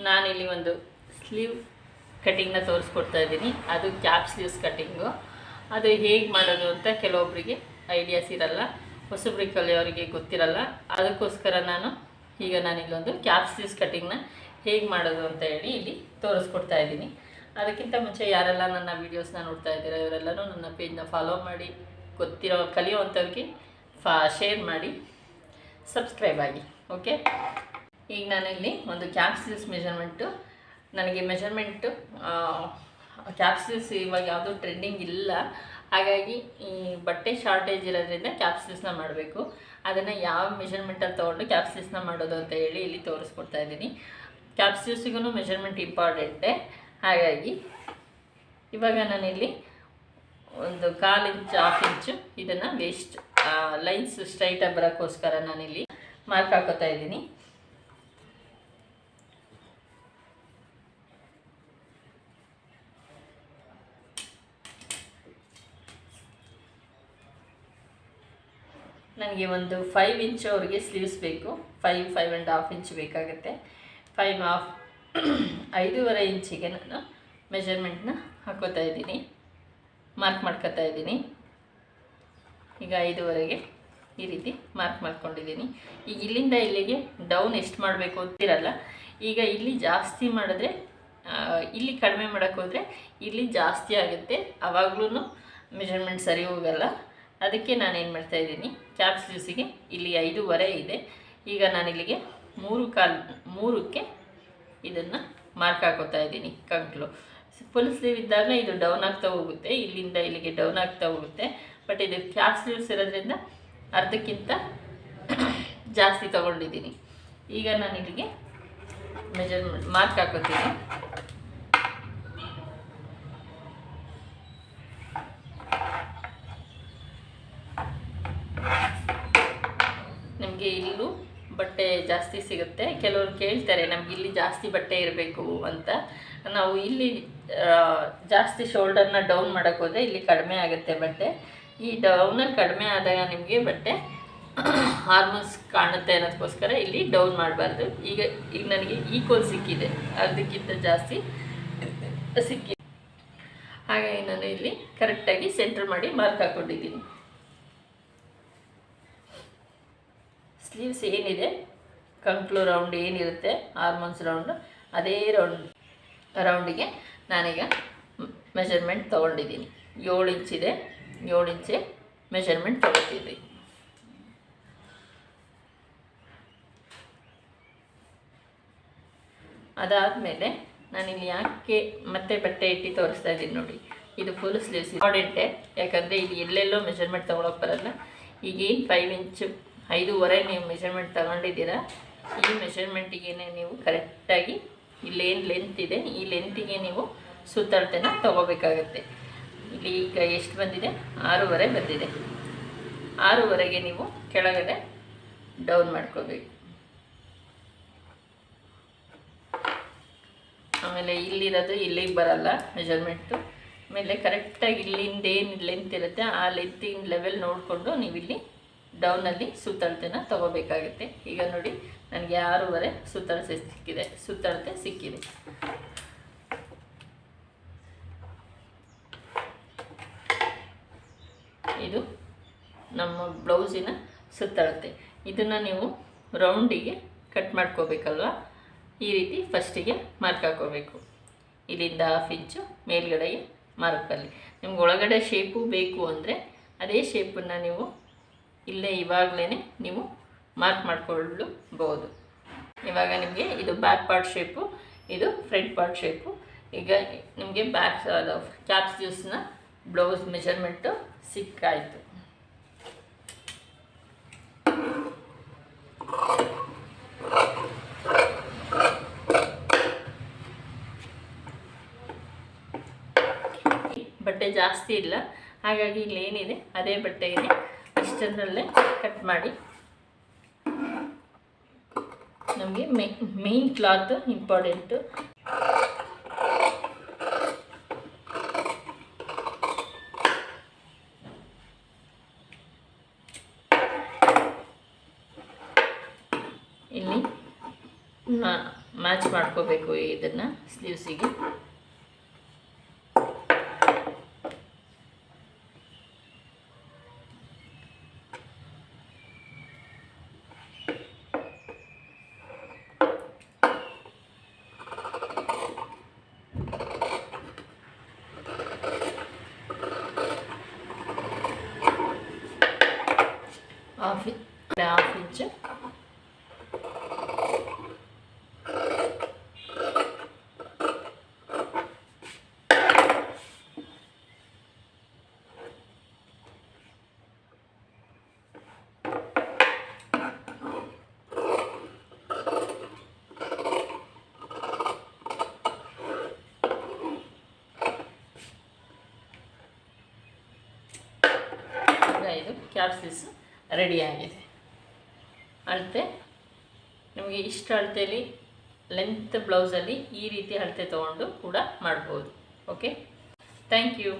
ನಾನಿಲ್ಲಿ ಒಂದು ಸ್ಲೀವ್ ಕಟಿಂಗ್ನ ತೋರಿಸ್ಕೊಡ್ತಾ ಇದ್ದೀನಿ. ಅದು ಕ್ಯಾಪ್ ಸ್ಲೀವ್ಸ್ ಕಟಿಂಗು. ಅದು ಹೇಗೆ ಮಾಡೋದು ಅಂತ ಕೆಲವೊಬ್ಬರಿಗೆ ಐಡಿಯಾಸ್ ಇರಲ್ಲ, ಹೊಸಬ್ರಿಗೆ ಕಲಿಯೋರಿಗೆ ಗೊತ್ತಿರಲ್ಲ. ಅದಕ್ಕೋಸ್ಕರ ನಾನಿಲ್ಲೊಂದು ಕ್ಯಾಪ್ ಸ್ಲೀವ್ಸ್ ಕಟಿಂಗ್ನ ಹೇಗೆ ಮಾಡೋದು ಅಂತ ಹೇಳಿ ಇಲ್ಲಿ ತೋರಿಸ್ಕೊಡ್ತಾ ಇದ್ದೀನಿ. ಅದಕ್ಕಿಂತ ಮುಂಚೆ ಯಾರೆಲ್ಲ ನನ್ನ ವೀಡಿಯೋಸ್ನ ನೋಡ್ತಾ ಇದ್ದೀರಾ ಇವರೆಲ್ಲರೂ ನನ್ನ ಪೇಜ್ನ ಫಾಲೋ ಮಾಡಿ, ಕಲಿಯೋವಂಥವ್ರಿಗೆ ಶೇರ್ ಮಾಡಿ, ಸಬ್ಸ್ಕ್ರೈಬ್ ಆಗಿ. ಓಕೆ, ಈಗ ನಾನಿಲ್ಲಿ ಒಂದು ಕ್ಯಾಪ್ ಸ್ಲೀವ್ಸ್ ನನಗೆ ಮೆಜರ್ಮೆಂಟು ಕ್ಯಾಪ್ ಸ್ಲೀವ್ಸ್ ಇವಾಗ ಯಾವುದೂ ಟ್ರೆಂಡಿಂಗ್ ಇಲ್ಲ, ಹಾಗಾಗಿ ಈ ಬಟ್ಟೆ ಶಾರ್ಟೇಜ್ ಇರೋದ್ರಿಂದ ಕ್ಯಾಪ್ ಸ್ಲೀವ್ಸ್ನ ಮಾಡಬೇಕು. ಅದನ್ನು ಯಾವ ಮೆಜರ್ಮೆಂಟಲ್ಲಿ ತೊಗೊಂಡು ಕ್ಯಾಪ್ ಸ್ಲೀವ್ಸ್ನ ಮಾಡೋದು ಅಂತ ಹೇಳಿ ಇಲ್ಲಿ ತೋರಿಸ್ಕೊಡ್ತಾ ಇದ್ದೀನಿ. ಕ್ಯಾಪ್ ಸ್ಲೀವ್ಸಿಗೂ ಮೆಜರ್ಮೆಂಟ್ ಇಂಪಾರ್ಟೆಂಟೇ. ಹಾಗಾಗಿ ಇವಾಗ ನಾನಿಲ್ಲಿ ಒಂದು 1/4 ಇಂಚ್ 1/2 ಇಂಚು ಇದನ್ನು ವೇಸ್ಟ್ ಲೈನ್ಸ್ ಸ್ಟ್ರೈಟಾಗಿ ಬರೋಕ್ಕೋಸ್ಕರ ನಾನಿಲ್ಲಿ ಮಾರ್ಕ್ ಹಾಕೋತಾ ಇದ್ದೀನಿ. ನನಗೆ ಒಂದು 5 ಇಂಚು ಅವ್ರಿಗೆ ಸ್ಲೀವ್ಸ್ ಬೇಕು. 5.5 ಇಂಚ್ ಬೇಕಾಗುತ್ತೆ. 5.5 ಇಂಚಿಗೆ ನಾನು ಮೆಜರ್ಮೆಂಟ್ನ ಹಾಕೋತಾ ಇದ್ದೀನಿ, ಮಾರ್ಕ್ ಮಾಡ್ಕೋತಾ ಇದ್ದೀನಿ. ಈಗ 5.5ಗೆ ಈ ರೀತಿ ಮಾರ್ಕ್ ಮಾಡ್ಕೊಂಡಿದ್ದೀನಿ. ಈಗ ಇಲ್ಲಿಂದ ಇಲ್ಲಿಗೆ ಡೌನ್ ಎಷ್ಟು ಮಾಡಬೇಕು ಅಂತಿರಲ್ಲ. ಈಗ ಇಲ್ಲಿ ಜಾಸ್ತಿ ಮಾಡಿದ್ರೆ, ಇಲ್ಲಿ ಕಡಿಮೆ ಮಾಡೋಕ್ಕೆ ಹೋದರೆ ಇಲ್ಲಿ ಜಾಸ್ತಿ ಆಗುತ್ತೆ, ಆವಾಗಲೂ ಮೆಜರ್ಮೆಂಟ್ ಸರಿ ಹೋಗಲ್ಲ. ಅದಕ್ಕೆ ನಾನೇನು ಮಾಡ್ತಾಯಿದ್ದೀನಿ, ಕ್ಯಾಪ್ ಸ್ಲೀವ್ಸಿಗೆ ಇಲ್ಲಿ 5.5 ಇದೆ. ಈಗ ನಾನಿಲ್ಲಿಗೆ 3/4ಕ್ಕೆ ಇದನ್ನು ಮಾರ್ಕ್ ಹಾಕೋತಾ ಇದ್ದೀನಿ. ಕಂಕ್ಲು ಫುಲ್ ಸ್ಲೀವ್ ಇದ್ದಾಗ ಇದು ಡೌನ್ ಆಗ್ತಾ ಹೋಗುತ್ತೆ, ಇಲ್ಲಿಂದ ಇಲ್ಲಿಗೆ ಡೌನ್ ಆಗ್ತಾ ಹೋಗುತ್ತೆ. ಬಟ್ ಇದು ಕ್ಯಾಪ್ ಸ್ಲೀವ್ಸ್ ಇರೋದ್ರಿಂದ ಅರ್ಧಕ್ಕಿಂತ ಜಾಸ್ತಿ ತೊಗೊಂಡಿದ್ದೀನಿ. ಈಗ ನಾನಿಲ್ಲಿಗೆ ಮೆಜರ್ಮೆಂಟ್ ಮಾರ್ಕ್ ಹಾಕೋತೀನಿ. ನಮಗೆ ಇಲ್ಲೂ ಬಟ್ಟೆ ಜಾಸ್ತಿ ಸಿಗುತ್ತೆ. ಕೆಲವರು ಕೇಳ್ತಾರೆ ನಮ್ಗೆ ಇಲ್ಲಿ ಜಾಸ್ತಿ ಬಟ್ಟೆ ಇರಬೇಕು ಅಂತ. ನಾವು ಇಲ್ಲಿ ಜಾಸ್ತಿ ಶೋಲ್ಡರ್ನ ಡೌನ್ ಮಾಡೋಕ್ಕೆ ಹೋದರೆ ಇಲ್ಲಿ ಕಡಿಮೆ ಆಗುತ್ತೆ ಬಟ್ಟೆ. ಈ ಡೌನಲ್ಲಿ ಕಡಿಮೆ ಆದಾಗ ನಿಮಗೆ ಬಟ್ಟೆ ಹಾರ್ಮೋನ್ಸ್ ಕಾಣುತ್ತೆ ಅನ್ನೋದಕ್ಕೋಸ್ಕರ ಇಲ್ಲಿ ಡೌನ್ ಮಾಡಬಾರ್ದು. ಈಗ ನನಗೆ ಈಕ್ವಲ್ ಸಿಕ್ಕಿದೆ, ಅದಕ್ಕಿಂತ ಜಾಸ್ತಿ ಸಿಕ್ಕಿದೆ. ಹಾಗಾಗಿ ನಾನು ಇಲ್ಲಿ ಕರೆಕ್ಟಾಗಿ ಸೆಂಟ್ರ್ ಮಾಡಿ ಮಾರ್ಕ್ ಹಾಕ್ಕೊಂಡಿದ್ದೀನಿ. ಸ್ಲೀವ್ಸ್ ಏನಿದೆ, ಕಂಕ್ಲು ರೌಂಡ್ ಏನಿರುತ್ತೆ, ಹಾರ್ಮೋನ್ಸ್ ರೌಂಡು, ಅದೇ ರೌಂಡಿಗೆ ನಾನೀಗ ಮೆಜರ್ಮೆಂಟ್ ತೊಗೊಂಡಿದ್ದೀನಿ. 7 ಇಂಚಿದೆ, 7 ಇಂಚೆ ಮೆಜರ್ಮೆಂಟ್ ತೊಗೊಳ್ತಿದ್ವಿ. ಅದಾದಮೇಲೆ ನಾನಿಲ್ಲಿ ಯಾಕೆ ಮತ್ತೆ ಬಟ್ಟೆ ಇಟ್ಟು ತೋರಿಸ್ತಾ ಇದ್ದೀನಿ ನೋಡಿ. ಇದು ಫುಲ್ ಸ್ಲೀವ್ಸ್ ಇಂಪಾರ್ಟೆಂಟೇ, ಯಾಕಂದರೆ ಇಲ್ಲಿ ಎಲ್ಲೆಲ್ಲೋ ಮೆಜರ್ಮೆಂಟ್ ತೊಗೊಳಕ್ಕೆ ಬರಲ್ಲ. ಈಗೇನು 5 ಇಂಚು 5.5 ನೀವು ಮೆಜರ್ಮೆಂಟ್ ತಗೊಂಡಿದ್ದೀರಾ, ಈ ಮೆಜರ್ಮೆಂಟಿಗೆ ನೀವು ಕರೆಕ್ಟಾಗಿ ಇಲ್ಲೇನು ಲೆಂತ್ ಇದೆ, ಈ ಲೆಂತಿಗೆ ನೀವು ಸುತ್ತಳತೆನ ತೊಗೋಬೇಕಾಗತ್ತೆ. ಇಲ್ಲಿ ಈಗ ಎಷ್ಟು ಬಂದಿದೆ, 6.5 ಬಂದಿದೆ. 6.5ಗೆ ನೀವು ಕೆಳಗಡೆ ಡೌನ್ ಮಾಡ್ಕೋಬೇಕು. ಆಮೇಲೆ ಇಲ್ಲಿರೋದು ಇಲ್ಲಿಗೆ ಬರಲ್ಲ ಮೆಜರ್ಮೆಂಟು. ಆಮೇಲೆ ಕರೆಕ್ಟಾಗಿ ಇಲ್ಲಿಂದ ಏನು ಲೆಂತ್ ಇರುತ್ತೆ ಆ ಲೆಂತಿನ ಲೆವೆಲ್ ನೋಡಿಕೊಂಡು ನೀವಿಲ್ಲಿ ಡೌನಲ್ಲಿ ಸುತ್ತಳತೆನ ತೊಗೋಬೇಕಾಗುತ್ತೆ. ಈಗ ನೋಡಿ ನನಗೆ 6.5 ಸುತ್ತಳತೆ ಸಿಕ್ಕಿದೆ. ಇದು ನಮ್ಮ ಬ್ಲೌಸಿನ ಸುತ್ತಳತೆ. ಇದನ್ನು ನೀವು ರೌಂಡಿಗೆ ಕಟ್ ಮಾಡ್ಕೋಬೇಕಲ್ವ, ಈ ರೀತಿ ಫಸ್ಟಿಗೆ ಮಾರ್ಕ್ ಹಾಕೋಬೇಕು. ಇಲ್ಲಿಂದ 1/2 ಇಂಚು ಮೇಲ್ಗಡೆಗೆ ಮಾರ್ಕಲ್ಲಿ. ನಿಮ್ಗೆ ಒಳಗಡೆ ಶೇಪು ಬೇಕು ಅಂದರೆ ಅದೇ ಶೇಪನ್ನು ನೀವು ಇಲ್ಲೇ ಇವಾಗಲೇ ನೀವು ಮಾರ್ಕ್ ಮಾಡಿಕೊಳ್ಳಬಹುದು. ಇವಾಗ ನಿಮಗೆ ಇದು ಬ್ಯಾಕ್ ಪಾರ್ಟ್ ಶೇಪು, ಇದು ಫ್ರಂಟ್ ಪಾರ್ಟ್ ಶೇಪು. ಈಗ ನಿಮಗೆ ಕ್ಯಾಪ್ ಸ್ಲೀವ್ಸ್ನ ಬ್ಲೌಸ್ ಮೆಜರ್ಮೆಂಟು ಸಿಕ್ಕಾಯಿತು. ಬಟ್ಟೆ ಜಾಸ್ತಿ ಇಲ್ಲ, ಹಾಗಾಗಿ ಇಲ್ಲಿ ಏನಿದೆ ಅದೇ ಬಟ್ಟೆಗೆ ಅಷ್ಟರಲ್ಲೇ ಕಟ್ ಮಾಡಿ. ನಮಗೆ ಮೇನ್ ಕ್ಲಾತ್ ಇಂಪಾರ್ಟೆಂಟು. ಇಲ್ಲಿ ಮ್ಯಾಚ್ ಮಾಡ್ಕೋಬೇಕು ಇದನ್ನು ಸ್ಲೀವ್ಸಿಗೆ. ಹಾಫ್ ಇಂಚ್ ಇದು ಕ್ಯಾಪ್ ಸ್ಲೀವ್ಸ್ ರೆಡಿಯಾಗಿದೆ. ಅಳತೆ ನಿಮಗೆ ಇಷ್ಟ ಅಳತೆಯಲ್ಲಿ ಲೆಂತ್ ಬ್ಲೌಸಲ್ಲಿ ಈ ರೀತಿ ಅಳತೆ ತೊಗೊಂಡು ಕೂಡ ಮಾಡ್ಬೋದು. Okay, thank you.